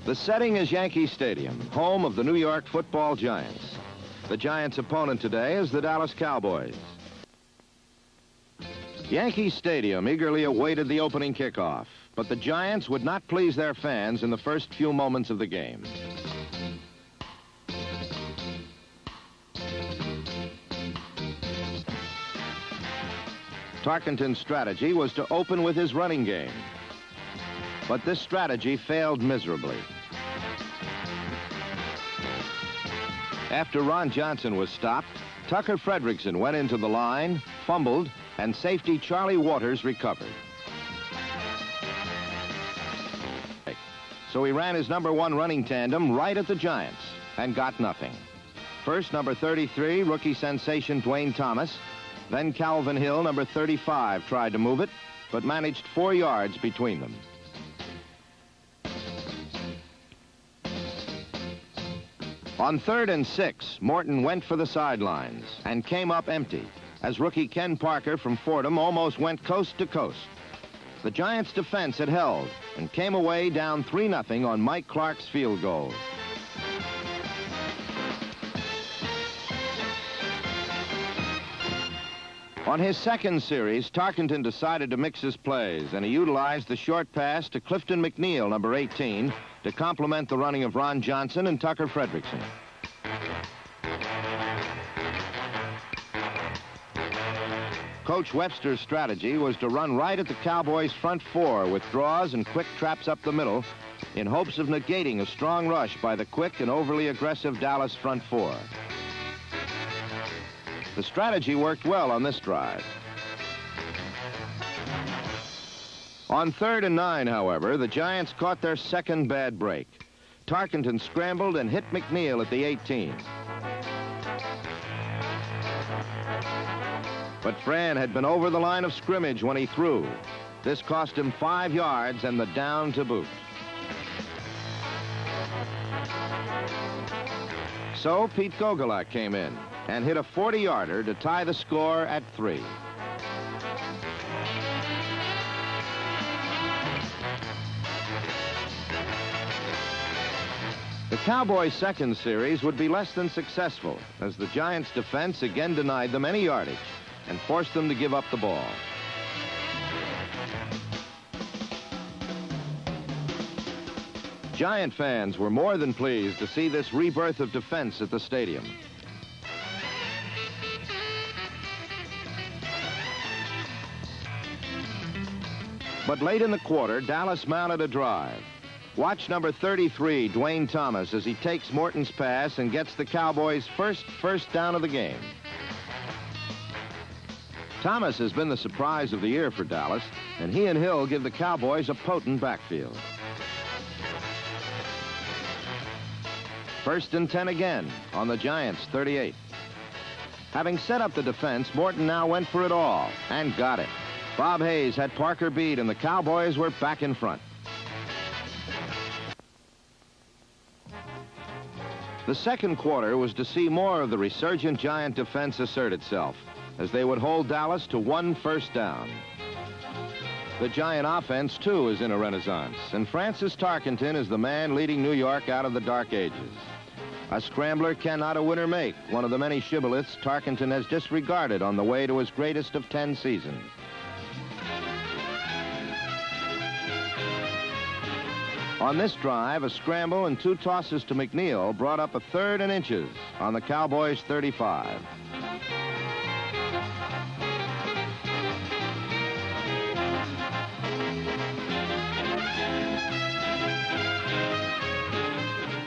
The setting is Yankee Stadium, home of the New York Football Giants. The Giants' opponent today is the Dallas Cowboys. Yankee Stadium eagerly awaited the opening kickoff, but the Giants would not please their fans in the first few moments of the game. Tarkenton's strategy was to open with his running game, but this strategy failed miserably. After Ron Johnson was stopped, Tucker Fredrickson went into the line, fumbled, and safety Charlie Waters recovered. So he ran his #1 running tandem right at the Giants and got nothing. First, number 33, rookie sensation Dwayne Thomas. Then Calvin Hill, number 35, tried to move it, but managed 4 yards between them. On 3rd and 6, Morton went for the sidelines and came up empty as rookie Ken Parker from Fordham almost went coast to coast. The Giants' defense had held and came away down 3-0 on Mike Clark's field goal. On his second series, Tarkenton decided to mix his plays, and he utilized the short pass to Clifton McNeil, number 18, to complement the running of Ron Johnson and Tucker Fredrickson. Coach Webster's strategy was to run right at the Cowboys' front 4 with draws and quick traps up the middle in hopes of negating a strong rush by the quick and overly aggressive Dallas front 4. The strategy worked well on this drive. On 3rd and 9, however, the Giants caught their second bad break. Tarkenton scrambled and hit McNeil at the 18. But Fran had been over the line of scrimmage when he threw. This cost him 5 yards and the down to boot. So Pete Gogolak came in and hit a 40-yarder to tie the score at 3. The Cowboys' second series would be less than successful as the Giants' defense again denied them any yardage and forced them to give up the ball. Giant fans were more than pleased to see this rebirth of defense at the stadium. But late in the quarter, Dallas mounted a drive. Watch number 33, Dwayne Thomas, as he takes Morton's pass and gets the Cowboys' first down of the game. Thomas has been the surprise of the year for Dallas, and he and Hill give the Cowboys a potent backfield. 1st and 10 again on the Giants' 38. Having set up the defense, Morton now went for it all and got it. Bob Hayes had Parker beat, and the Cowboys were back in front. The second quarter was to see more of the resurgent Giant defense assert itself, as they would hold Dallas to 1 first down. The Giant offense, too, is in a renaissance, and Francis Tarkenton is the man leading New York out of the dark ages. A scrambler cannot a winner make, one of the many shibboleths Tarkenton has disregarded on the way to his greatest of 10 seasons. On this drive, a scramble and 2 tosses to McNeil brought up a 3rd and inches on the Cowboys' 35.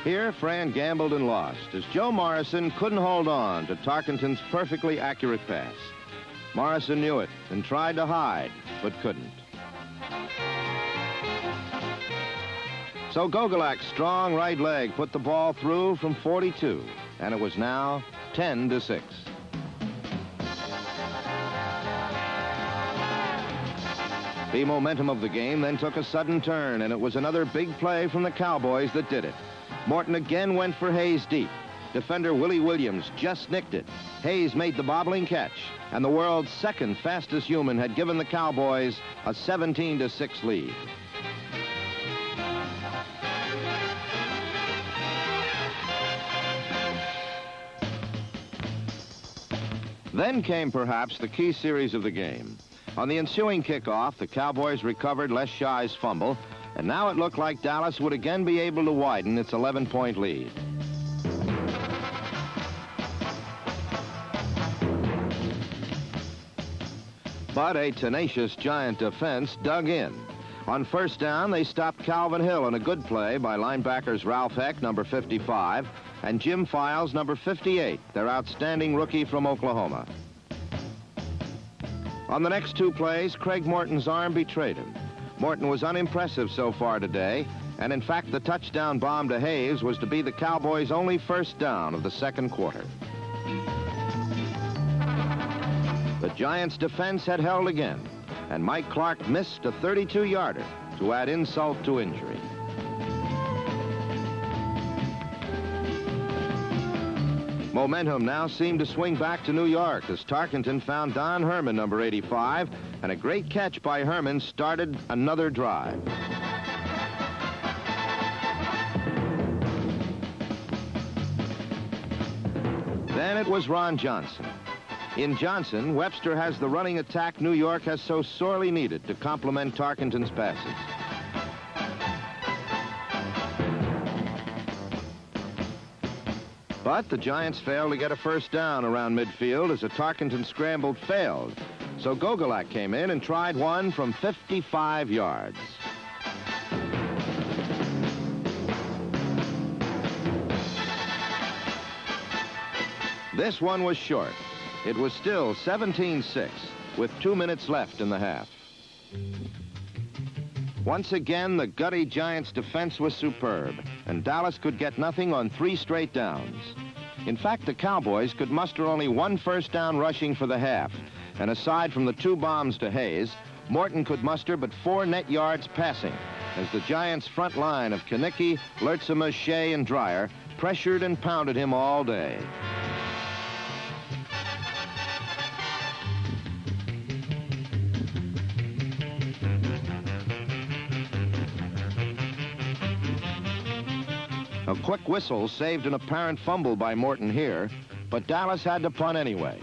Here, Fran gambled and lost as Joe Morrison couldn't hold on to Tarkenton's perfectly accurate pass. Morrison knew it and tried to hide, but couldn't. So Gogolak's strong right leg put the ball through from 42, and it was now 10-6. The momentum of the game then took a sudden turn, and it was another big play from the Cowboys that did it. Morton again went for Hayes deep. Defender Willie Williams just nicked it. Hayes made the bobbling catch, and the world's second fastest human had given the Cowboys a 17-6 lead. Then came perhaps the key series of the game. On the ensuing kickoff, the Cowboys recovered Les Shy's fumble, and now it looked like Dallas would again be able to widen its 11-point lead. But a tenacious Giant defense dug in. On first down, they stopped Calvin Hill in a good play by linebackers Ralph Heck, number 55, and Jim Files, number 58, their outstanding rookie from Oklahoma. On the next two plays, Craig Morton's arm betrayed him. Morton was unimpressive so far today, and in fact, the touchdown bomb to Hayes was to be the Cowboys' only first down of the second quarter. The Giants' defense had held again, and Mike Clark missed a 32-yarder to add insult to injury. Momentum now seemed to swing back to New York as Tarkenton found Don Herman, number 85, and a great catch by Herman started another drive. Then it was Ron Johnson. In Johnson, Webster has the running attack New York has so sorely needed to complement Tarkenton's passes. But the Giants failed to get a first down around midfield as a Tarkenton scramble failed. So Gogolak came in and tried one from 55 yards. This one was short. It was still 17-6 with 2 minutes left in the half. Once again, the gutty Giants' defense was superb, and Dallas could get nothing on 3 straight downs. In fact, the Cowboys could muster only 1 first down rushing for the half, and aside from the 2 bombs to Hayes, Morton could muster but 4 net yards passing, as the Giants' front line of Kanicki, Lertzema, Shea, and Dreyer pressured and pounded him all day. A quick whistle saved an apparent fumble by Morton here, but Dallas had to punt anyway.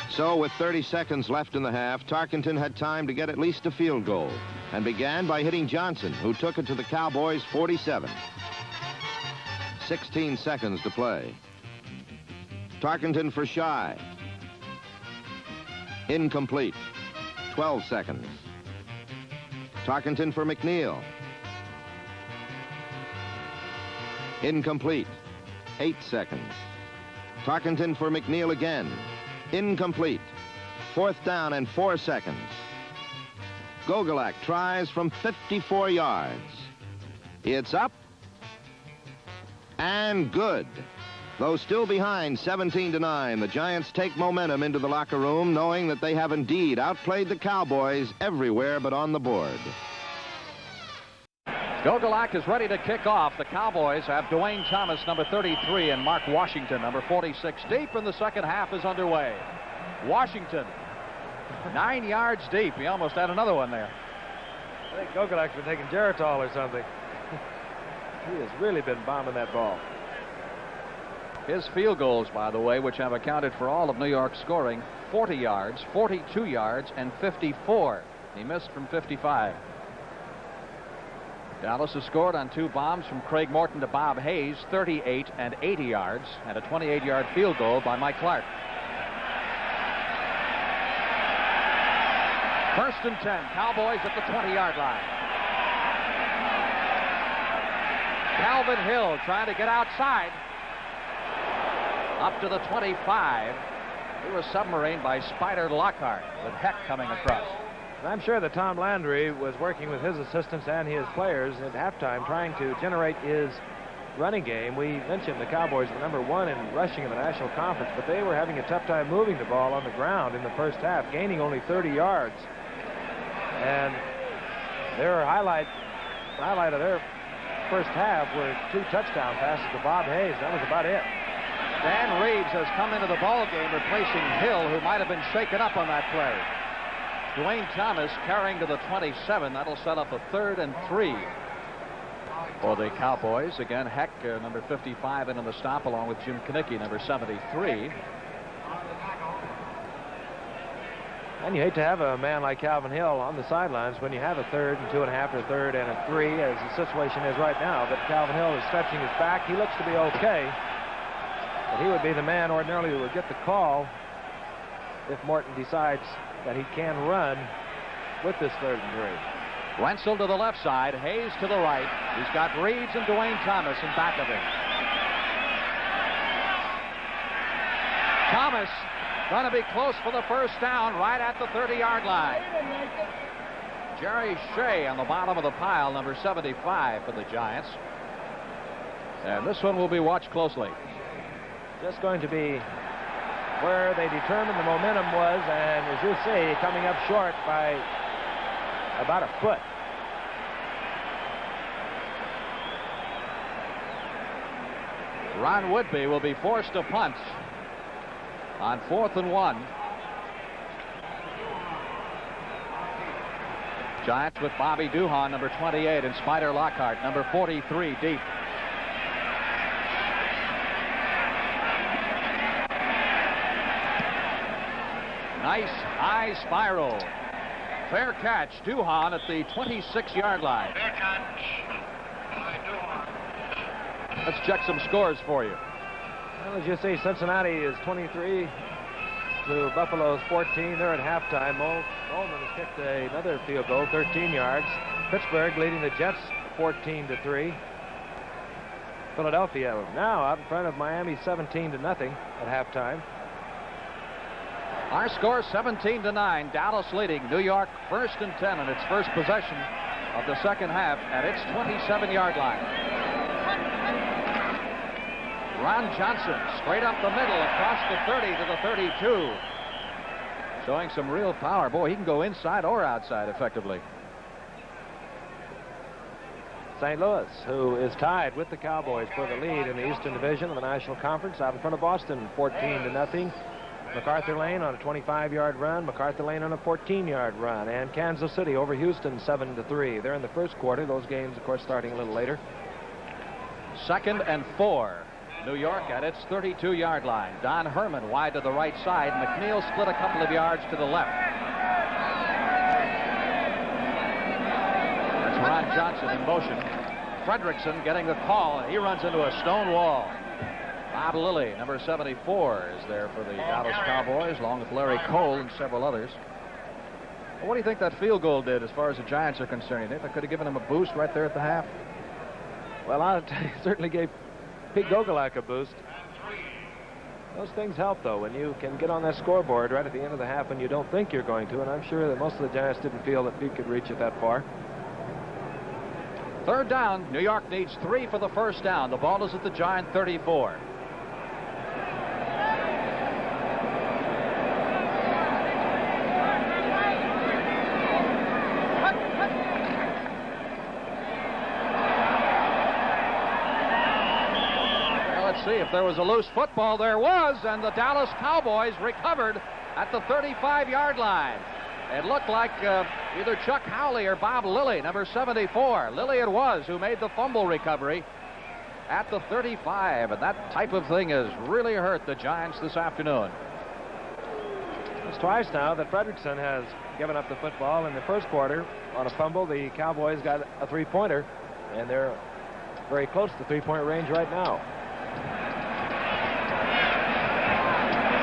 So with 30 seconds left in the half, Tarkenton had time to get at least a field goal and began by hitting Johnson, who took it to the Cowboys' 47. 16 seconds to play. Tarkenton for Shy. Incomplete. 12 seconds. Tarkenton for McNeil. Incomplete. 8 seconds. Tarkenton for McNeil again. Incomplete. 4th down and 4 seconds. Gogolak tries from 54 yards. It's up and good. Though still behind 17-9, the Giants take momentum into the locker room, knowing that they have indeed outplayed the Cowboys everywhere but on the board. Gogolak is ready to kick off. The Cowboys have Dwayne Thomas, number 33, and Mark Washington, number 46. Deep in the second half is underway. Washington, 9 yards deep. He almost had another one there. I think Gogolak's been taking Geritol or something. He has really been bombing that ball. His field goals, by the way, which have accounted for all of New York's scoring, 40 yards, 42 yards, and 54. He missed from 55. Dallas has scored on 2 bombs from Craig Morton to Bob Hayes, 38 and 80 yards, and a 28-yard field goal by Mike Clark. 1st and 10, Cowboys at the 20-yard line. Calvin Hill trying to get outside. Up to the 25. He was submarined by Spider Lockhart with Heck coming across. And I'm sure that Tom Landry was working with his assistants and his players at halftime trying to generate his running game. We mentioned the Cowboys were number 1 in rushing in the National Conference, but they were having a tough time moving the ball on the ground in the first half, gaining only 30 yards. And their highlight of their first half were 2 touchdown passes to Bob Hayes. That was about it. Dan Reeves has come into the ball game replacing Hill, who might have been shaken up on that play. Dwayne Thomas carrying to the 27. That'll set up a 3rd and 3. for the Cowboys. Again, Heck, number 55, in on the stop, along with Jim Kanicki, number 73. And you hate to have a man like Calvin Hill on the sidelines when you have a third and 2.5, or a third and a 3, as the situation is right now. But Calvin Hill is stretching his back. He looks to be okay. But he would be the man ordinarily who would get the call if Morton decides that he can run with this 3rd and 3. Wenzel to the left side, Hayes to the right. He's got Reeds and Dwayne Thomas in back of him. Thomas going to be close for the first down right at the 30-yard line. Jerry Shea on the bottom of the pile, number 75 for the Giants. And this one will be watched closely. Just going to be where they determined the momentum was, and as you see, coming up short by about a foot. Ron Woodby will be forced to punt on 4th and 1. Giants with Bobby Duhan, number 28, and Spider Lockhart, number 43, deep. Nice high spiral. Fair catch. Duhan at the 26-yard line. Fair catch by Duhan. Let's check some scores for you. Well, as you see, Cincinnati is 23 to Buffalo's 14. They're at halftime. Bowman has kicked another field goal, 13 yards. Pittsburgh leading the Jets 14-3. Philadelphia now out in front of Miami 17-0 at halftime. Our score 17-9. Dallas leading New York 1st and 10 in its first possession of the second half at its 27-yard line. Ron Johnson straight up the middle across the 30 to the 32. Showing some real power. Boy, he can go inside or outside effectively. St. Louis, who is tied with the Cowboys for the lead in the Eastern Division of the National Conference, out in front of Boston 14-0. MacArthur Lane on a 25-yard run. MacArthur Lane on a 14-yard run. And Kansas City over Houston 7-3. They're in the first quarter. Those games, of course, starting a little later. 2nd and 4. New York at its 32-yard line. Don Herman wide to the right side. McNeil split a couple of yards to the left. That's Ron Johnson in motion. Fredrickson getting the call. He runs into a stone wall. Bob Lilly, number 74, is there for the Dallas Cowboys, along with Larry Cole and several others. Well, what do you think that field goal did as far as the Giants are concerned? You think that could have given them a boost right there at the half? Well, I'll tell you, certainly gave Pete Gogolak a boost. Those things help, though, when you can get on that scoreboard right at the end of the half when you don't think you're going to, and I'm sure that most of the Giants didn't feel that Pete could reach it that far. 3rd down. New York needs 3 for the first down. The ball is at the Giant 34. See if there was a loose football. There was, and the Dallas Cowboys recovered at the 35-yard line. It looked like either Chuck Howley or Bob Lilly, number 74. Lilly it was who made the fumble recovery at the 35, and that type of thing has really hurt the Giants this afternoon. It's twice now that Fredrickson has given up the football. In the first quarter on a fumble, the Cowboys got a 3-pointer, and they're very close to the 3-point range right now.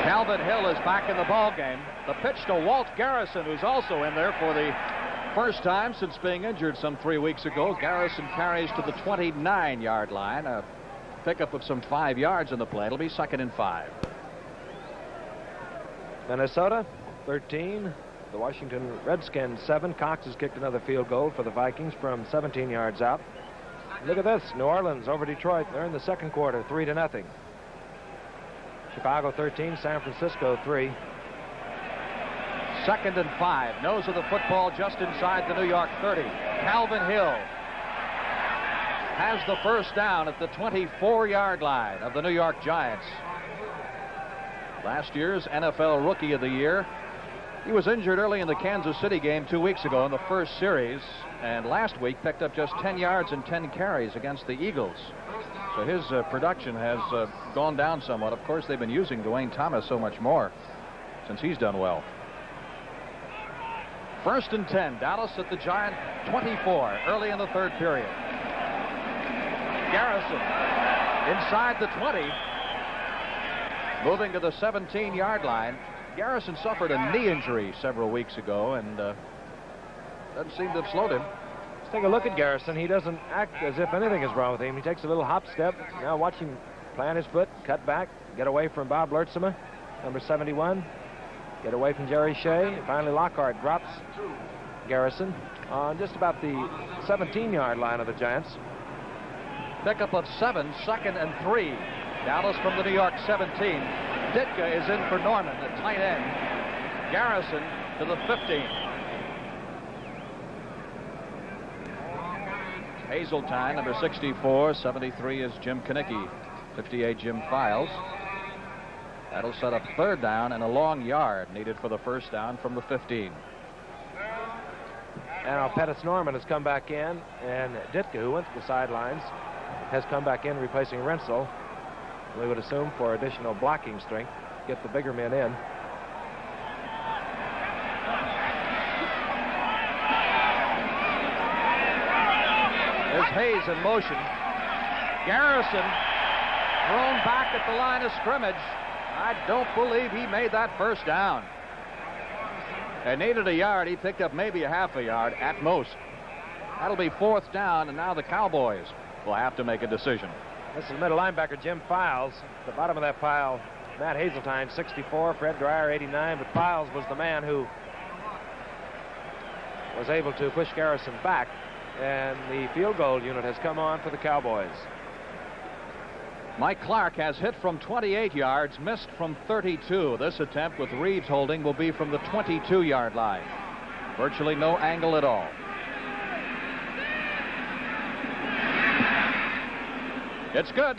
Calvin Hill is back in the ball game. The pitch to Walt Garrison, who's also in there for the first time since being injured some 3 weeks ago. Garrison carries to the 29-yard line, a pickup of some 5 yards in the play. It'll be 2nd and 5. Minnesota 13. The Washington Redskins 7. Cox has kicked another field goal for the Vikings from 17 yards out. Look at this. New Orleans over Detroit. They're in the second quarter, 3-0. Chicago 13, San Francisco 3. 2nd and 5. Nose of the football just inside the New York 30. Calvin Hill has the first down at the 24-yard line of the New York Giants. Last year's NFL Rookie of the Year He was injured early in the Kansas City game 2 weeks ago in the first series, and last week picked up just 10 yards and 10 carries against the Eagles. So his production has gone down somewhat. Of course, they've been using Dwayne Thomas so much more since he's done well. 1st and 10, Dallas at the Giant 24, early in the third period. Garrison inside the 20, moving to the 17-yard line. Garrison suffered a knee injury several weeks ago, and doesn't seem to have slowed him. Let's take a look at Garrison. He doesn't act as if anything is wrong with him. He takes a little hop step. Now watch him plant his foot, cut back, get away from Bob Lertzema, number 71. Get away from Jerry Shea. Finally, Lockhart drops Garrison on just about the 17-yard line of the Giants. Pickup of 7, 2nd and 3. Dallas from the New York 17. Ditka is in for Norman at tight end. Garrison to the 15. Hazeltine, number 64. 73 is Jim Kanicki. 58, Jim Files. That'll set up 3rd down and a long yard needed for the 1st down from the 15. And now Pettis Norman has come back in, and Ditka, who went to the sidelines, has come back in replacing Rensel. We would assume for additional blocking strength, get the bigger men in. There's Hayes in motion. Garrison thrown back at the line of scrimmage. I don't believe he made that 1st down. And needed a yard. He picked up maybe a half a yard at most. That'll be 4th down, and now the Cowboys will have to make a decision. This is middle linebacker Jim Files. At the bottom of that pile, Matt Hazeltine, 64, Fred Dreyer, 89, but Files was the man who was able to push Garrison back, and the field goal unit has come on for the Cowboys. Mike Clark has hit from 28 yards, missed from 32. This attempt with Reeves holding will be from the 22-yard line. Virtually no angle at all. It's good.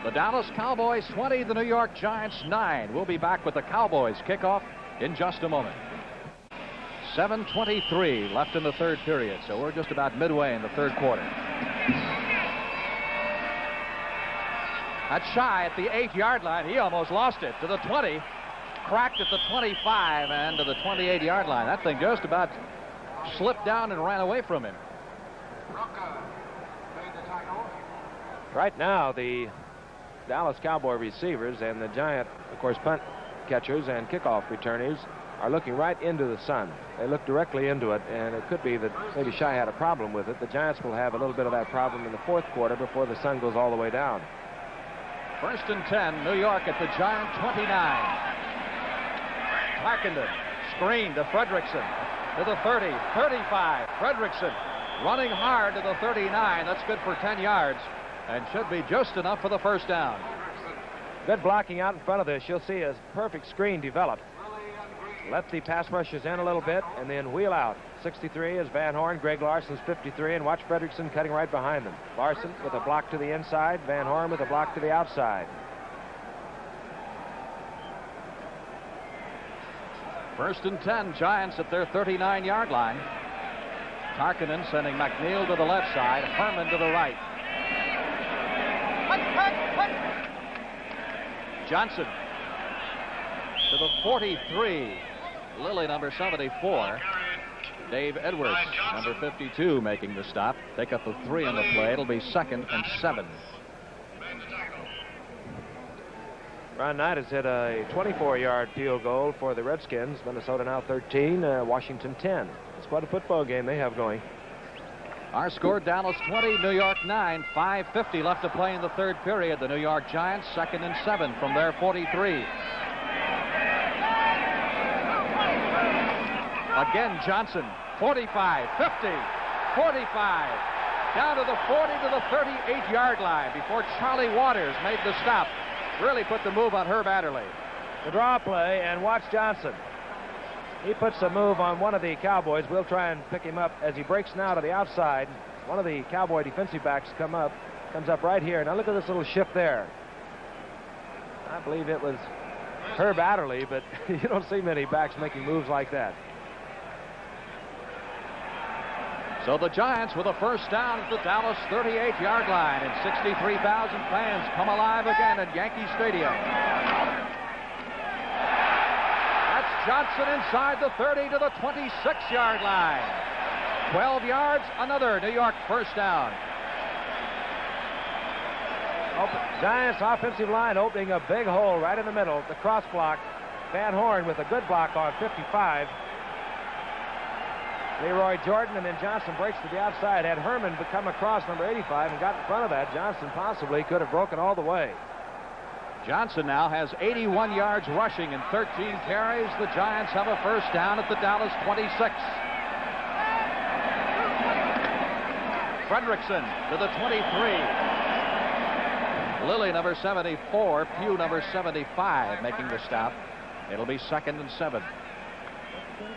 The Dallas Cowboys 20, the New York Giants 9. We'll be back with the Cowboys kickoff in just a moment. 7:23 left in the third period, so we're just about midway in the third quarter. That's Shy at the 8-yard line. He almost lost it to the 20. Cracked at the 25 and to the 28-yard line. That thing just about slipped down and ran away from him. Right now, the Dallas Cowboy receivers and the Giant, of course, punt catchers and kickoff returners are looking right into the sun. They look directly into it, and it could be that maybe Shy had a problem with it. The Giants will have a little bit of that problem in the fourth quarter before the sun goes all the way down. 1st and 10, New York at the Giant 29. Tarkenton, screen to Fredrickson, to the 30, 35. Fredrickson running hard to the 39. That's good for 10 yards and should be just enough for the 1st down. Good blocking out in front of this. You'll see a perfect screen develop. Let the pass rushers in a little bit and then wheel out. 63 is Van Horn. Greg Larson's 53, and watch Fredrickson cutting right behind them. Larson with a block to the inside. Van Horn with a block to the outside. 1st and 10, Giants at their 39-yard line. Tarkenton sending McNeil to the left side, Herman to the right. Johnson to the 43. Lilly, number 74. Dave Edwards, number 52, making the stop. Take up the 3 on the play. It'll be 2nd and 7. Ron Knight has hit a 24-yard field goal for the Redskins. Minnesota now 13, Washington 10. It's quite a football game they have going. Our score, Dallas 20, New York 9. 5:50 left to play in the third period. The New York Giants 2nd and 7 from their 43. Again, Johnson, 45, 50, 45. Down to the 40 to the 38-yard line before Charlie Waters made the stop. Really put the move on Herb Adderley. The draw play, and watch Johnson. He puts a move on one of the Cowboys. We'll try and pick him up as he breaks now to the outside. One of the Cowboy defensive backs comes up right here. Now look at this little shift there. I believe it was Herb Adderley, but you don't see many backs making moves like that. So the Giants with a first down at the Dallas 38-yard line, and 63,000 fans come alive again at Yankee Stadium. That's Johnson inside the 30 to the 26-yard line. 12 yards, another New York first down. Giants offensive line opening a big hole right in the middle. The cross block. Van Horn with a good block on 55. Leroy Jordan, and then Johnson breaks to the outside. Had Herman come across number 85 and got in front of that, Johnson possibly could have broken all the way. Johnson now has 81 yards rushing and 13 carries. The Giants have a first down at the Dallas 26. Fredrickson to the 23. Lilly, number 74. Pugh, number 75, making the stop. It'll be 2nd and 7.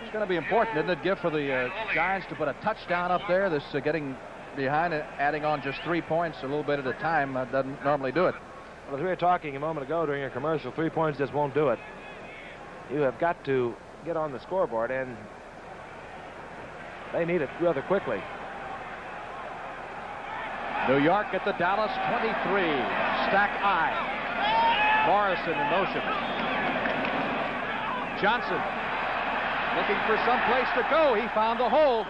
It's going to be important, isn't it, Giff, for the Giants to put a touchdown up there? This getting behind and adding on just 3 points a little bit at a time doesn't normally do it. Well, as we were talking a moment ago during a commercial, 3 points just won't do it. You have got to get on the scoreboard, and they need it rather quickly. New York at the Dallas 23. Stack I. Morrison in motion. Johnson looking for some place to go. He found the hole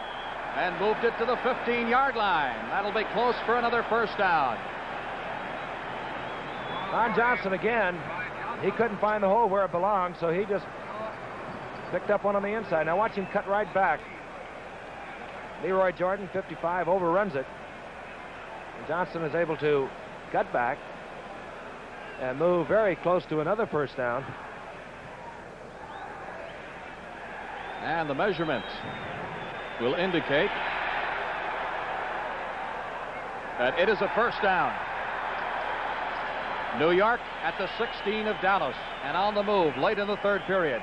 and moved it to the 15-yard line. That'll be close for another first down. Ron Johnson again. He couldn't find the hole where it belonged, so he just picked up one on the inside. Now watch him cut right back. Leroy Jordan, 55, overruns it. And Johnson is able to cut back and move very close to another first down. And the measurement will indicate that it is a first down. New York at the 16 of Dallas and on the move late in the third period.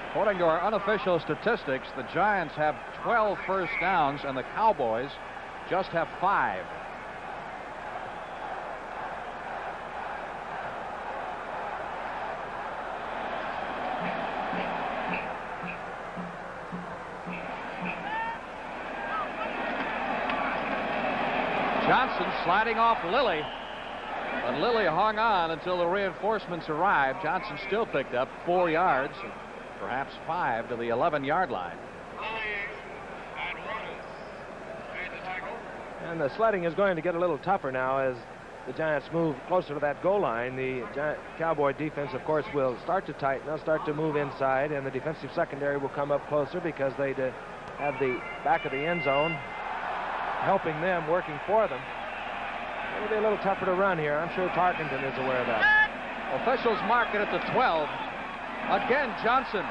According to our unofficial statistics, the Giants have 12 first downs and the Cowboys just have 5. Johnson sliding off Lilly, but Lilly hung on until the reinforcements arrived. Johnson still picked up 4 yards, perhaps 5 to the 11-yard line. And the sledding is going to get a little tougher now as the Giants move closer to that goal line. The Cowboy defense, of course, will start to tighten. They'll start to move inside, and the defensive secondary will come up closer because they have the back of the end zone helping them, working for them. It'll be a little tougher to run here. I'm sure Tarkenton is aware of that. Officials mark it at the 12. Again, Johnson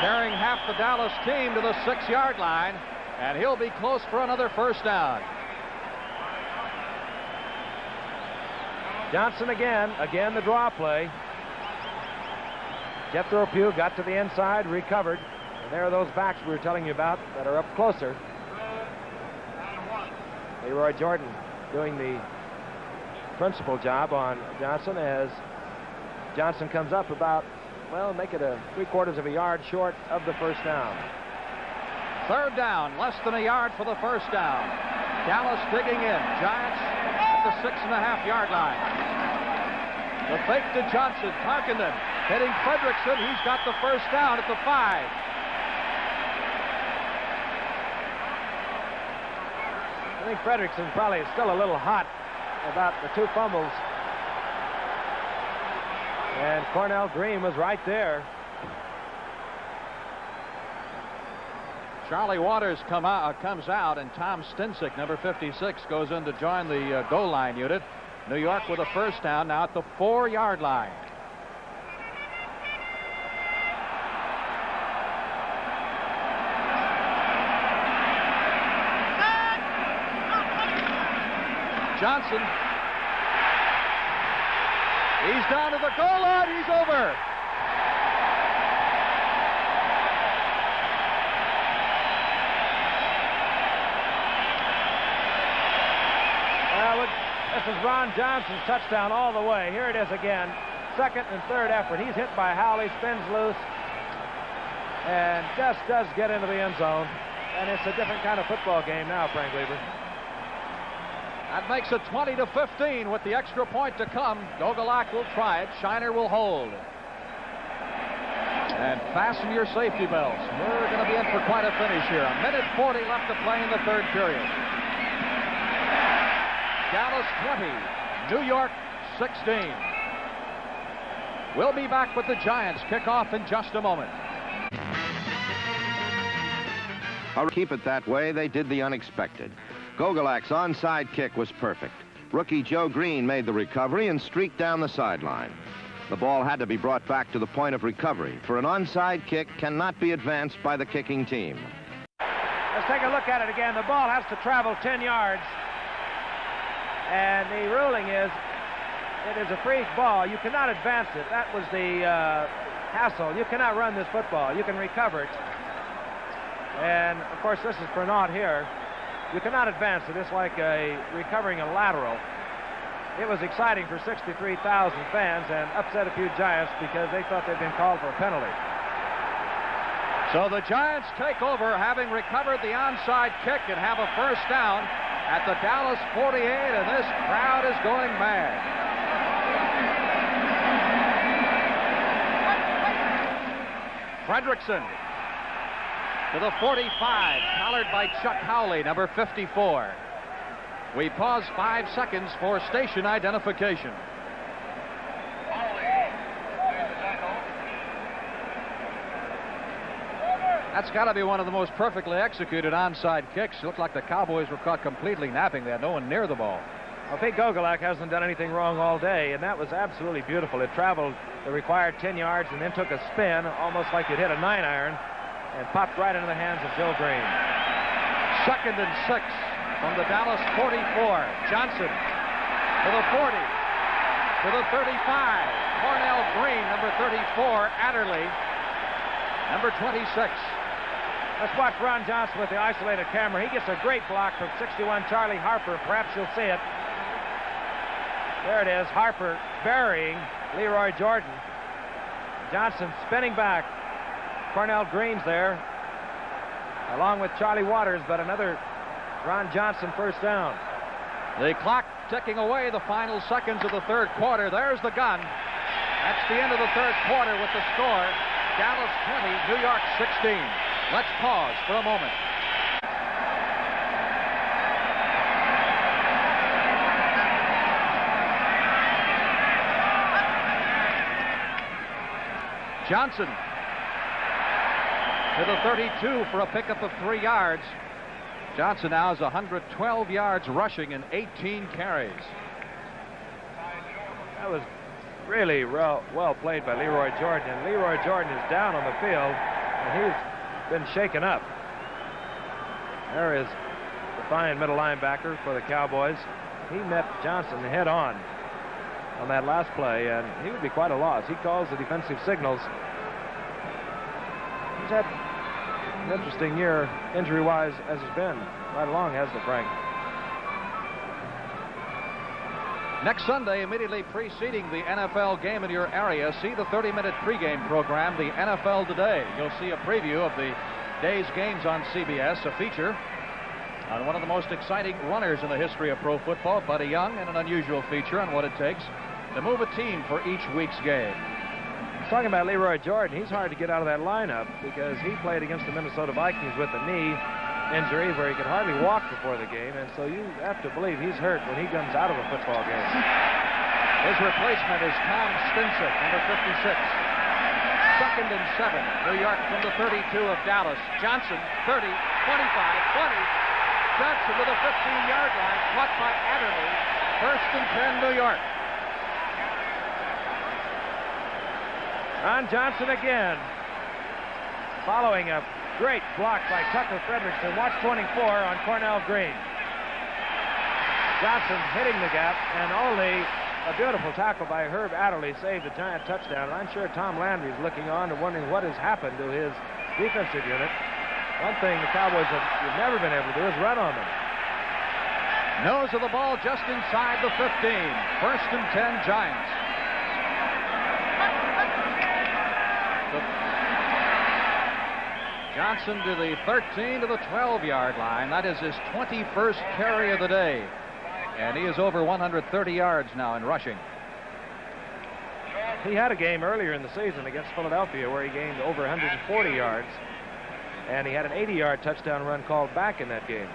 carrying half the Dallas team to the 6-yard line, and he'll be close for another first down. Johnson again the draw play. Jethro Pugh got to the inside, recovered. And there are those backs we were telling you about that are up closer. Leroy Jordan doing the principal job on Johnson as Johnson comes up about, well, make it a 3/4 of a yard short of the first down. Third down, less than a yard for the first down. Dallas digging in. Giants at the 6.5-yard line. The fake to Johnson. Tarkenton hitting Fredrickson. He's got the first down at the 5. I think Fredrickson probably is still a little hot about the 2 fumbles. And Cornell Green was right there. Charlie Waters comes out, and Tom Stinsick, number 56, goes in to join the goal line unit. New York with a first down now at the 4-yard line. Johnson. He's down to the goal line. He's over. This is Ron Johnson's touchdown all the way. Here it is again. Second and third effort. He's hit by Howley, spins loose, and just does get into the end zone. And it's a different kind of football game now, Frank Weaver. That makes it 20-15 with the extra point to come. Gogolak will try it. Shiner will hold. And fasten your safety belts. We're going to be in for quite a finish here. 1:40 left to play in the third period. Dallas 20, New York 16. We'll be back with the Giants kickoff in just a moment. I'll keep it that way. They did the unexpected. Gogolak's onside kick was perfect. Rookie Joe Green made the recovery and streaked down the sideline. The ball had to be brought back to the point of recovery, for an onside kick cannot be advanced by the kicking team. Let's take a look at it again. The ball has to travel 10 yards. And the ruling is it is a free ball. You cannot advance it. That was the hassle. You cannot run this football. You can recover it. And, of course, this is for naught here. You cannot advance it. It's like recovering a lateral. It was exciting for 63,000 fans and upset a few Giants because they thought they'd been called for a penalty. So the Giants take over, having recovered the onside kick, and have a first down at the Dallas 48, and this crowd is going mad. Fredrickson to the 45, collared by Chuck Howley, number 54. We pause 5 seconds for station identification. That's got to be one of the most perfectly executed onside kicks. It looked like the Cowboys were caught completely napping. They had no one near the ball. Well, Pete Gogolak hasn't done anything wrong all day, and that was absolutely beautiful. It traveled the required 10 yards and then took a spin, almost like it hit a 9-iron, and popped right into the hands of Joe Green. 2nd and 6 from the Dallas 44. Johnson to the 40, to the 35. Cornell Green, number 34. Adderley, number 26. Let's watch Ron Johnson with the isolated camera. He gets a great block from 61 Charlie Harper. Perhaps you'll see it. There it is. Harper burying Leroy Jordan. Johnson spinning back. Cornell Green's there, along with Charlie Waters, but another Ron Johnson first down. The clock ticking away the final seconds of the third quarter. There's the gun. That's the end of the third quarter with the score. Dallas 20, New York 16. Let's pause for a moment. Johnson to the 32 for a pickup of 3 yards. Johnson now has 112 yards rushing and 18 carries. That was really well played by Leroy Jordan. And Leroy Jordan is down on the field, and he's been shaken up. There is the fine middle linebacker for the Cowboys. He met Johnson head on that last play, and he would be quite a loss. He calls the defensive signals. He's had an interesting year, injury-wise, as it's been right along, hasn't it, Frank? Next Sunday, immediately preceding the NFL game in your area, see the 30-minute pregame program, the NFL Today. You'll see a preview of the day's games on CBS, a feature on one of the most exciting runners in the history of pro football, Buddy Young, and an unusual feature on what it takes to move a team for each week's game. Talking about Leroy Jordan, he's hard to get out of that lineup because he played against the Minnesota Vikings with a knee injury where he could hardly walk before the game, and so you have to believe he's hurt when he comes out of a football game. His replacement is Tom Stinsick, number 56. 2nd and 7. New York from the 32 of Dallas. Johnson, 30, 25, 20. Johnson to the 15-yard line, caught by Adderley. 1st and 10, New York. Ron Johnson again, following a great block by Tucker Fredrickson. Watch 24 on Cornell Green. Johnson hitting the gap, and only a beautiful tackle by Herb Adderley saved a Giant touchdown. And I'm sure Tom Landry is looking on and wondering what has happened to his defensive unit. One thing the Cowboys have never been able to do is run on them. Nose of the ball just inside the 15. 1st and 10 Giants. Johnson to the 13 to the 12-yard line. That is his 21st carry of the day. And he is over 130 yards now in rushing. He had a game earlier in the season against Philadelphia where he gained over 140 yards. And he had an 80-yard touchdown run called back in that game.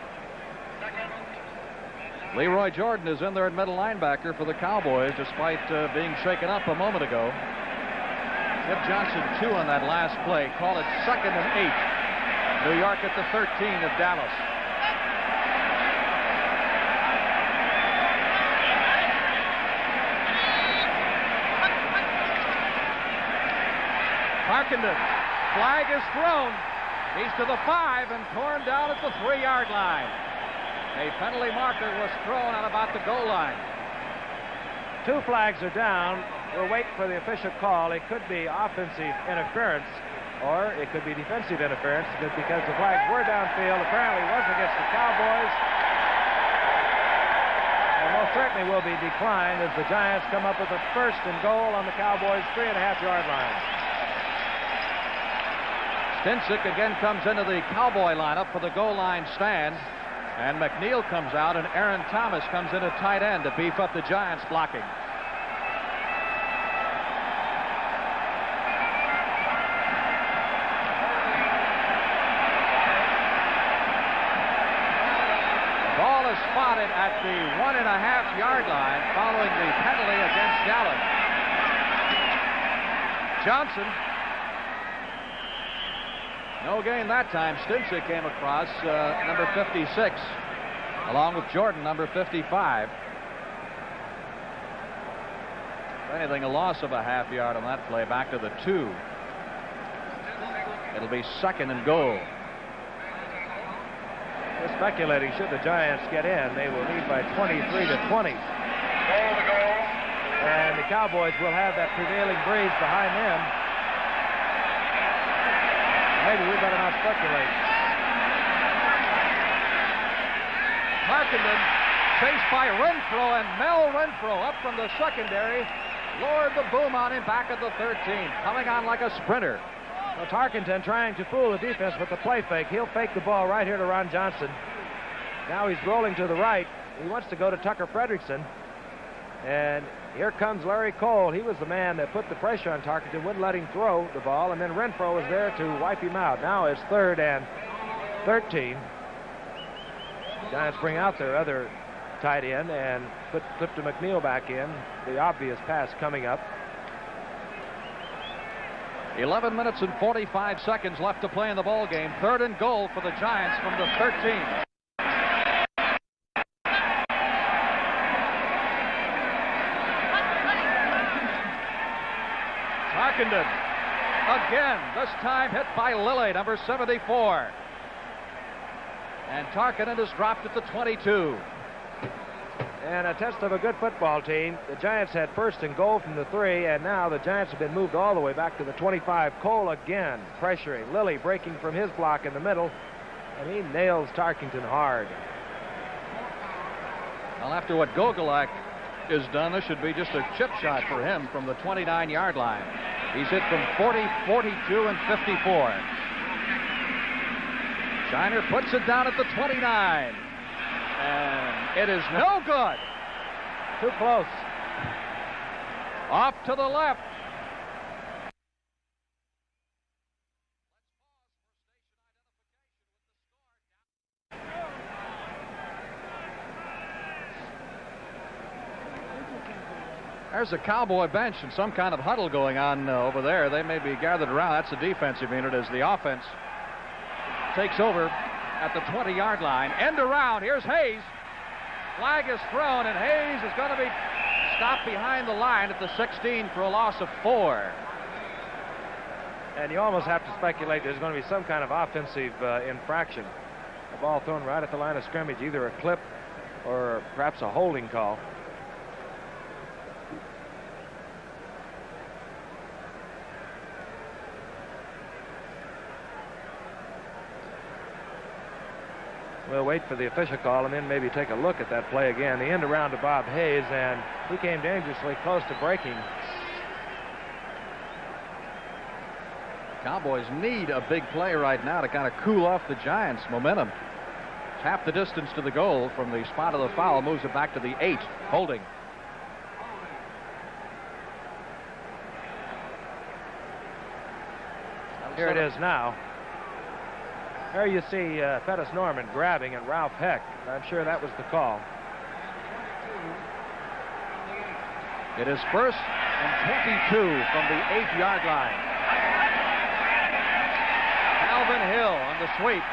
Leroy Jordan is in there at middle linebacker for the Cowboys despite being shaken up a moment ago. Give Johnson 2 on that last play. Call it 2nd and 8. New York at the 13 of Dallas. Harkenden. Flag is thrown. He's to the 5 and torn down at the 3-yard line. A penalty marker was thrown on about the goal line. 2 flags are down. We'll wait for the official call. It could be offensive interference, or it could be defensive interference because the flags were downfield. Apparently it was against the Cowboys. And most certainly will be declined as the Giants come up with a 1st and goal on the Cowboys' 3.5-yard line. Stinsick again comes into the Cowboy lineup for the goal line stand. And McNeil comes out, and Aaron Thomas comes in at tight end to beef up the Giants' blocking. The ball is spotted at the 1.5-yard line following the penalty against Dallas. Johnson. No gain that time. Stinsick came across number 56, along with Jordan, number 55. If anything, a loss of a half-yard on that play, back to the 2. It'll be 2nd and goal. We're speculating should the Giants get in, they will lead by 23-20. And the Cowboys will have that prevailing breeze behind them. Maybe we better not speculate. Harkenden chased by Renfro, and Mel Renfro up from the secondary lowered the boom on him back at the 13, coming on like a sprinter. Well, Tarkenton trying to fool the defense with the play fake. He'll fake the ball right here to Ron Johnson. Now he's rolling to the right. He wants to go to Tucker Frederickson. And here comes Larry Cole. He was the man that put the pressure on Tarkenton, wouldn't let him throw the ball, and then Renfro was there to wipe him out. Now it's 3rd and 13. Giants bring out their other tight end and put Clifton McNeil back in. The obvious pass coming up. 11 minutes and 45 seconds left to play in the ball game. 3rd and goal for the Giants from the 13. Harkenden again, this time hit by Lilly, number 74. And Tarkenton is dropped at the 22. And a test of a good football team. The Giants had 1st and goal from the 3, and now the Giants have been moved all the way back to the 25. Cole again pressuring. Lilly breaking from his block in the middle, and he nails Tarkenton hard. Well, after what Gogolak is done, this should be just a chip shot for him from the 29-yard line. He's hit from 40, 42, and 54. Shiner puts it down at the 29. And it is no good. Too close. Off to the left. There's a Cowboy bench and some kind of huddle going on over there. They may be gathered around. That's the defensive unit as the offense takes over at the 20-yard line. End around. Here's Hayes. Flag is thrown, and Hayes is going to be stopped behind the line at the 16 for a loss of 4. And you almost have to speculate there's going to be some kind of offensive infraction. The ball thrown right at the line of scrimmage, either a clip or perhaps a holding call. We'll wait for the official call and then maybe take a look at that play again. The end around to Bob Hayes, and he came dangerously close to breaking. Cowboys need a big play right now to kind of cool off the Giants' momentum. It's half the distance to the goal from the spot of the foul, moves it back to the 8, holding. Here it is now. There you see Pettis Norman grabbing and Ralph Heck. I'm sure that was the call. It is 1st and 22 from the 8-yard line. Calvin Hill on the sweep.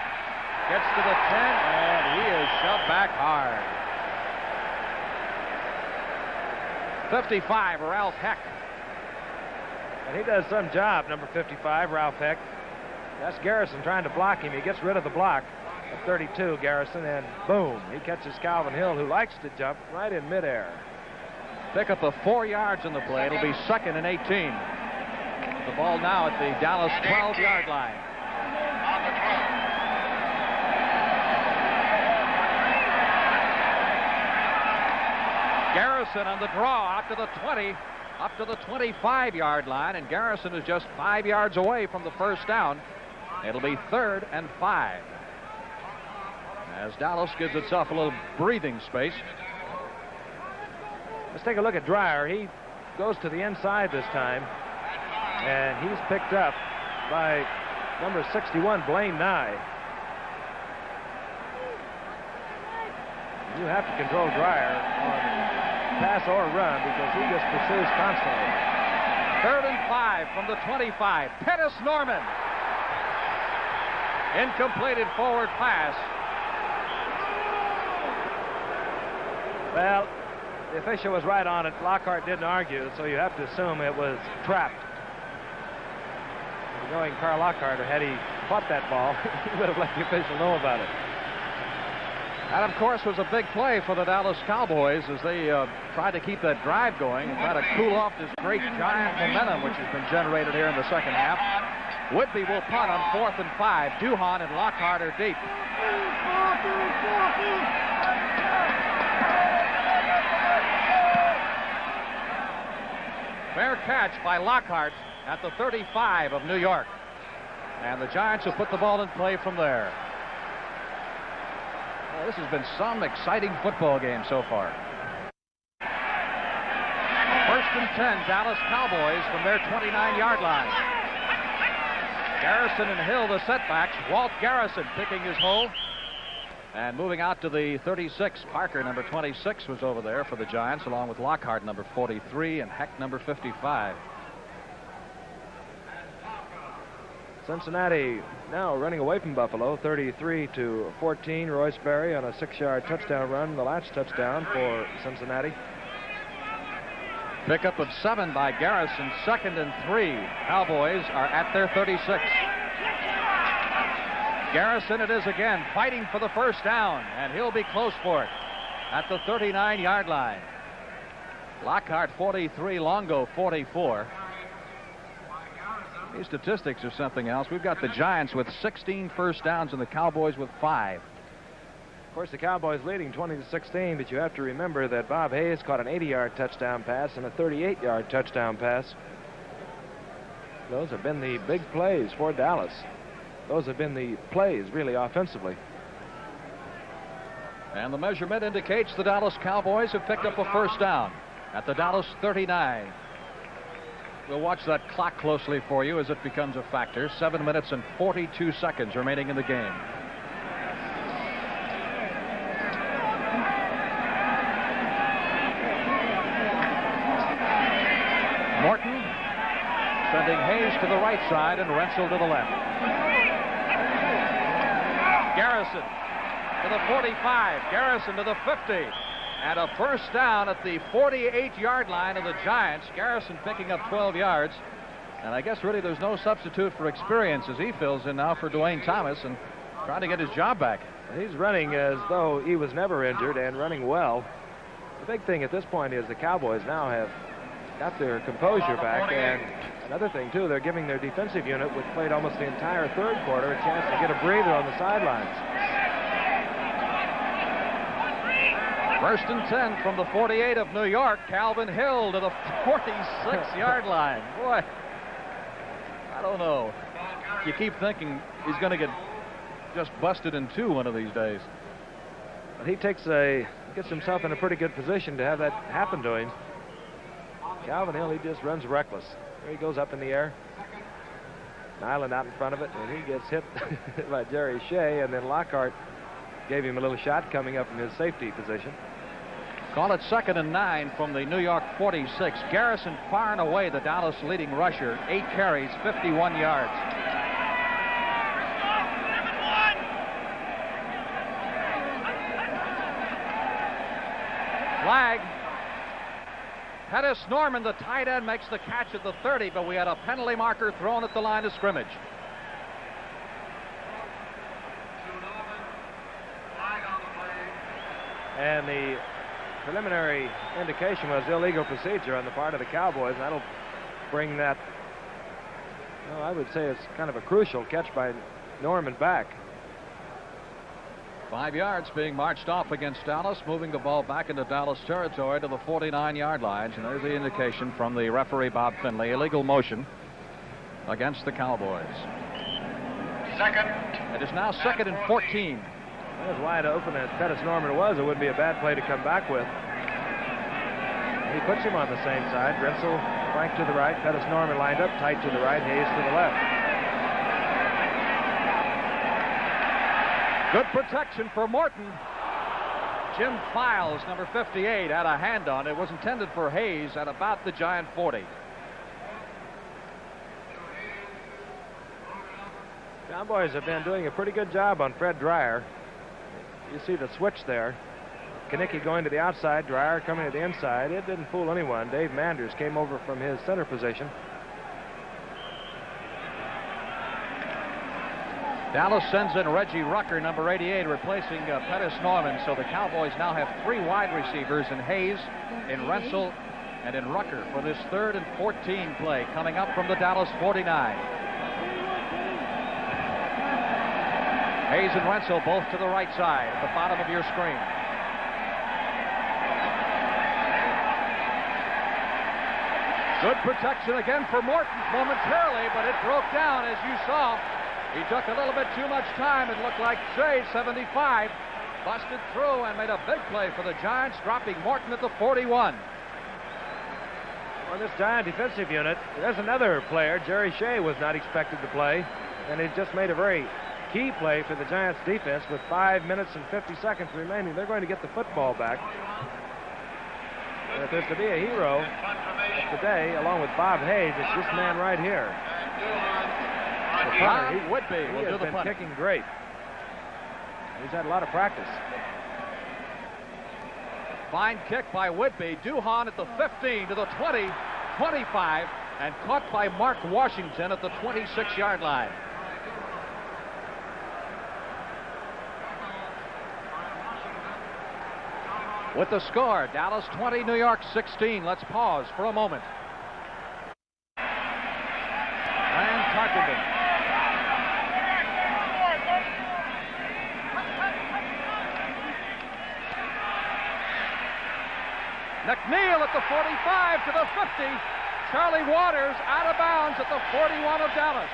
Gets to the 10, and he is shoved back hard. 55, Ralph Heck. And he does some job, number 55, Ralph Heck. That's Garrison trying to block him. He gets rid of the block at 32, Garrison, and boom, he catches Calvin Hill, who likes to jump, right in midair. Pick up of 4 yards in the play. It'll be 2nd and 18. The ball now at the Dallas 12-yard line. Garrison on the draw out to the 20, up to the 25-yard line, and Garrison is just 5 yards away from the first down. It'll be 3rd and 5. As Dallas gives itself a little breathing space. Let's take a look at Dreyer. He goes to the inside this time, and he's picked up by number 61, Blaine Nye. You have to control Dreyer on pass or run because he just pursues constantly. 3rd and 5 from the 25. Pettis Norman. Incompleted forward pass. Well, the official was right on it. Lockhart didn't argue, so you have to assume it was trapped. Knowing Carl Lockhart, had he caught that ball, he would have let the official know about it. That, of course, was a big play for the Dallas Cowboys as they tried to keep that drive going and try to cool off this great Giant momentum which has been generated here in the second half. Whitby will punt on 4th and 5. Duhon and Lockhart are deep. Fair catch by Lockhart at the 35 of New York. And the Giants will put the ball in play from there. Well, this has been some exciting football game so far. 1st and 10, Dallas Cowboys from their 29-yard line. Garrison and Hill, the setbacks. Walt Garrison picking his hole. And moving out to the 36, Parker, number 26, was over there for the Giants, along with Lockhart, number 43, and Heck, number 55. Cincinnati now running away from Buffalo, 33-14. Royce Berry on a 6-yard touchdown run, the last touchdown for Cincinnati. Pickup of 7 by Garrison, 2nd and 3. Cowboys are at their 36. Garrison it is again, fighting for the first down, and he'll be close for it at the 39-yard line. Lockhart 43, Longo 44. These statistics are something else. We've got the Giants with 16 first downs and the Cowboys with 5. Of course, the Cowboys leading 20-16, but you have to remember that Bob Hayes caught an 80-yard touchdown pass and a 38-yard touchdown pass. Those have been the big plays for Dallas. Those have been the plays, really, offensively. And the measurement indicates the Dallas Cowboys have picked up a first down at the Dallas 39. We'll watch that clock closely for you as it becomes a factor. 7 minutes and 42 seconds remaining in the game. Morton sending Hayes to the right side and Rensel to the left. Garrison to the 45. Garrison to the 50. And a first down at the 48-yard line of the Giants. Garrison picking up 12 yards. And I guess really there's no substitute for experience as he fills in now for Dwayne Thomas and trying to get his job back. He's running as though he was never injured and running well. The big thing at this point is the Cowboys now have got their composure back. And another thing, too, they're giving their defensive unit, which played almost the entire third quarter, a chance to get a breather on the sidelines. First and 10 from the 48 of New York. Calvin Hill to the 46-yard line. Boy, I don't know. You keep thinking he's going to get just busted in two one of these days. But he gets himself in a pretty good position to have that happen to him. Calvin Hill, he just runs reckless. There he goes up in the air. Nyland out in front of it, and he gets hit by Jerry Shea, and then Lockhart gave him a little shot coming up in his safety position. Call it 2nd and 9 from the New York 46. Garrison far and away the Dallas leading rusher. 8 carries, 51 yards. Flag. Pettis Norman, the tight end, makes the catch at the 30, but we had a penalty marker thrown at the line of scrimmage. And the preliminary indication was illegal procedure on the part of the Cowboys. That'll bring that, well, I would say it's kind of a crucial catch by Norman back. 5 yards being marched off against Dallas, moving the ball back into Dallas territory to the 49-yard lines. And there's the indication from the referee, Bob Finley. Illegal motion against the Cowboys. Second. It is now 2nd and 14. As wide open as Pettis Norman was, it wouldn't be a bad play to come back with. He puts him on the same side. Rensel, Frank to the right. Pettis Norman lined up tight to the right. Hayes to the left. Good protection for Morton. Jim Files, number 58, had a hand on it. It was intended for Hayes at about the Giant 40. Cowboys have been doing a pretty good job on Fred Dreyer. You see the switch there. Kanicki going to the outside, Dreyer coming to the inside. It didn't fool anyone. Dave Manders came over from his center position. Dallas sends in Reggie Rucker, number 88, replacing Pettis Norman. So the Cowboys now have 3 wide receivers in Hayes, in Rensel, and in Rucker for this 3rd and 14 play coming up from the Dallas 49. Hayes and Rensel both to the right side at the bottom of your screen. Good protection again for Morton momentarily, but it broke down as you saw. He took a little bit too much time. It looked like Shea, 75, busted through and made a big play for the Giants, dropping Morton at the 41. On this Giant defensive unit, there's another player. Jerry Shea was not expected to play, and he just made a very key play for the Giants defense with 5 minutes and 50 seconds remaining. They're going to get the football back. And if there's to be a hero today, along with Bob Hayes, it's this man right here. Bob Whitby will do the punt. Kicking great. He's had a lot of practice. Fine kick by Whitby. Duhan at the 15 to the 20, 25, and caught by Mark Washington at the 26-yard line. With the score, Dallas 20, New York 16. Let's pause for a moment. Rand Tarkenton. McNeil at the 45 to the 50. Charlie Waters out of bounds at the 41 of Dallas.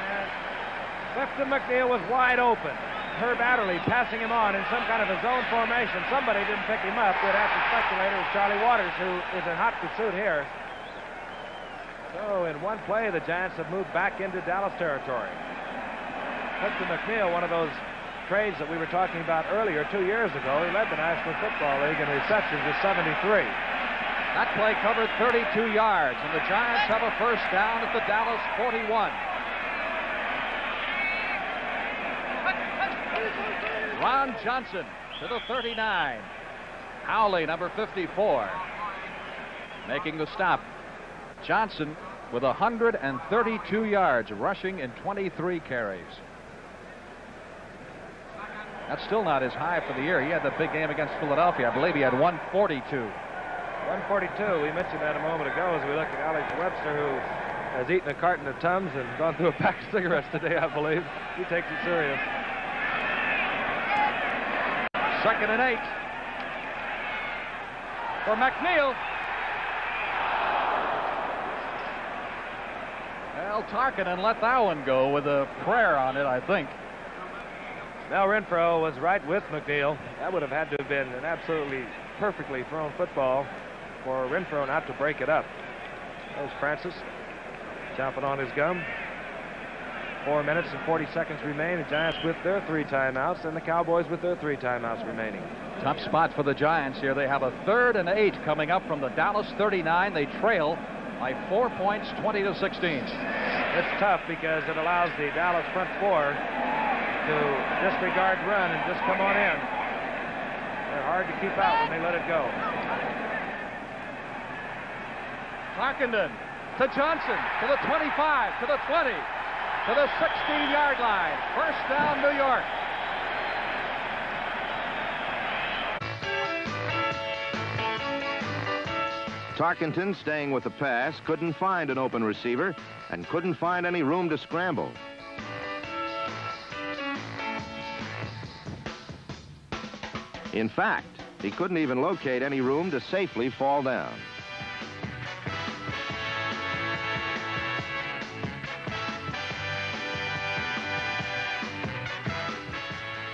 And Clifton McNeil was wide open. Herb Adderley passing him on in some kind of a zone formation. Somebody didn't pick him up. We'd have to speculate it was Charlie Waters, who is in hot pursuit here. So in one play, the Giants have moved back into Dallas territory. Clifton McNeil, one of those trades that we were talking about earlier 2 years ago. He led the National Football League in receptions with 73. That play covered 32 yards, and the Giants have a first down at the Dallas 41. Ron Johnson to the 39. Howley, number 54, making the stop. Johnson with 132 yards, rushing in 23 carries. That's still not as high for the year. He had the big game against Philadelphia. I believe he had 142. 142. We mentioned that a moment ago as we looked at Alex Webster, who has eaten a carton of Tums and gone through a pack of cigarettes today, I believe. He takes it serious. 2nd and 8 for McNeil. Well, Tarkenton let that one go with a prayer on it, I think. Mel Renfro was right with McNeil. That would have had to have been an absolutely perfectly thrown football for Renfro not to break it up. There's Francis chomping on his gum. 4 minutes and 40 seconds remain. The Giants with their 3 timeouts and the Cowboys with their 3 timeouts remaining. Tough spot for the Giants here. They have a 3rd and 8 coming up from the Dallas 39. They trail by 4 points, 20-16. It's tough because it allows the Dallas front 4 to disregard run and just come on in. They're hard to keep out when they let it go. Tarkenton to Johnson, to the 25, to the 20, to the 16-yard line. 1st down, New York. Tarkenton, staying with the pass, couldn't find an open receiver and couldn't find any room to scramble. In fact, he couldn't even locate any room to safely fall down.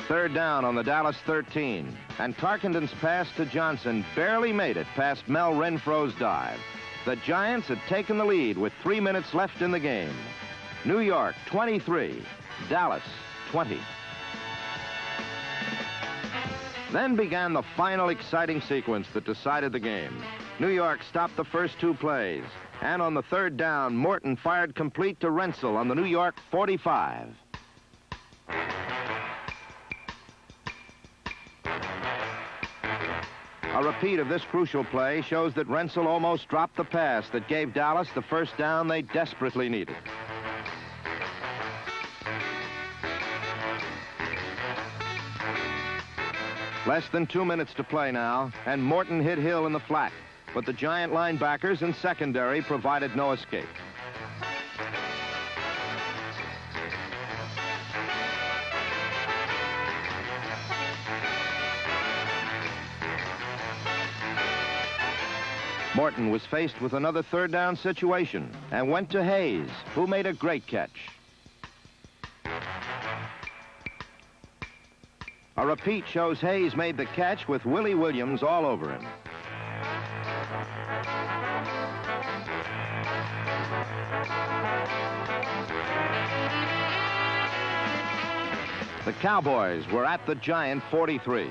Third down on the Dallas 13, and Tarkenton's pass to Johnson barely made it past Mel Renfro's dive. The Giants had taken the lead with 3 minutes left in the game. New York 23, Dallas 20. Then began the final exciting sequence that decided the game. New York stopped the first 2 plays, and on the 3rd down, Morton fired complete to Rensel on the New York 45. A repeat of this crucial play shows that Rensel almost dropped the pass that gave Dallas the 1st down they desperately needed. Less than 2 minutes to play now, and Morton hit Hill in the flat, but the Giant linebackers and secondary provided no escape. Morton was faced with another 3rd down situation and went to Hayes, who made a great catch. A repeat shows Hayes made the catch with Willie Williams all over him. The Cowboys were at the Giant 43.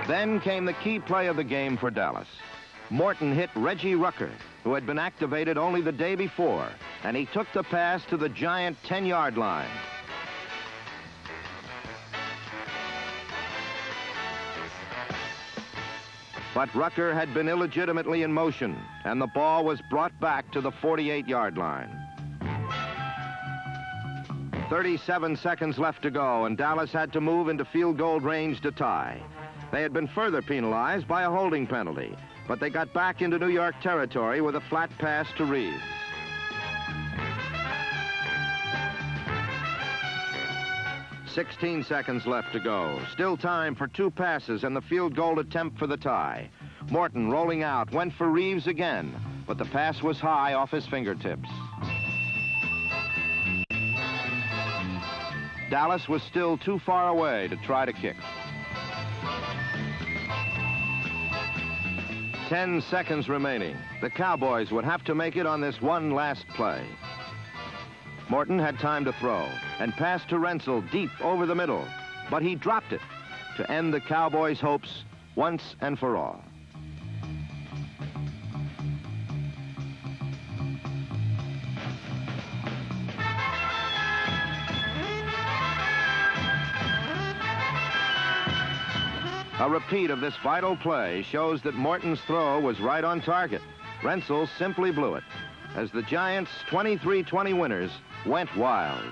Then came the key play of the game for Dallas. Morton hit Reggie Rucker, who had been activated only the day before, and he took the pass to the Giant 10-yard line. But Rucker had been illegitimately in motion, and the ball was brought back to the 48-yard line. 37 seconds left to go, and Dallas had to move into field goal range to tie. They had been further penalized by a holding penalty, but they got back into New York territory with a flat pass to Reeves. "16 seconds left to go. Still time for 2 passes and the field goal attempt for the tie. Morton, rolling out, went for Reeves again, but the pass was high off his fingertips. Dallas was still too far away to try to kick. 10 seconds remaining. The Cowboys would have to make it on this one last play. Morton had time to throw and passed to Rensel deep over the middle, but he dropped it to end the Cowboys' hopes once and for all. A repeat of this vital play shows that Morton's throw was right on target. Rensel simply blew it as the Giants' 23-20 winners went wild.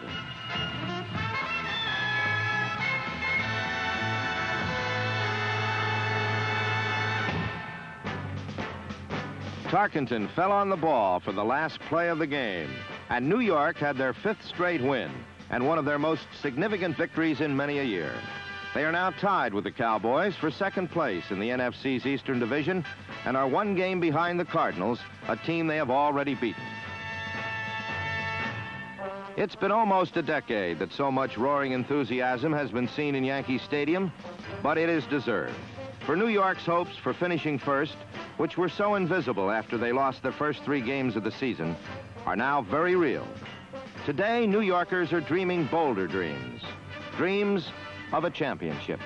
Tarkenton fell on the ball for the last play of the game, and New York had their 5th straight win. and one of their most significant victories in many a year. They are now tied with the Cowboys for second place in the NFC's Eastern Division and are one game behind the Cardinals, a team they have already beaten. It's been almost a decade that so much roaring enthusiasm has been seen in Yankee Stadium, but it is deserved. For New York's hopes for finishing first, which were so invisible after they lost their first 3 games of the season, are now very real. Today, New Yorkers are dreaming bolder dreams, dreams of a championship.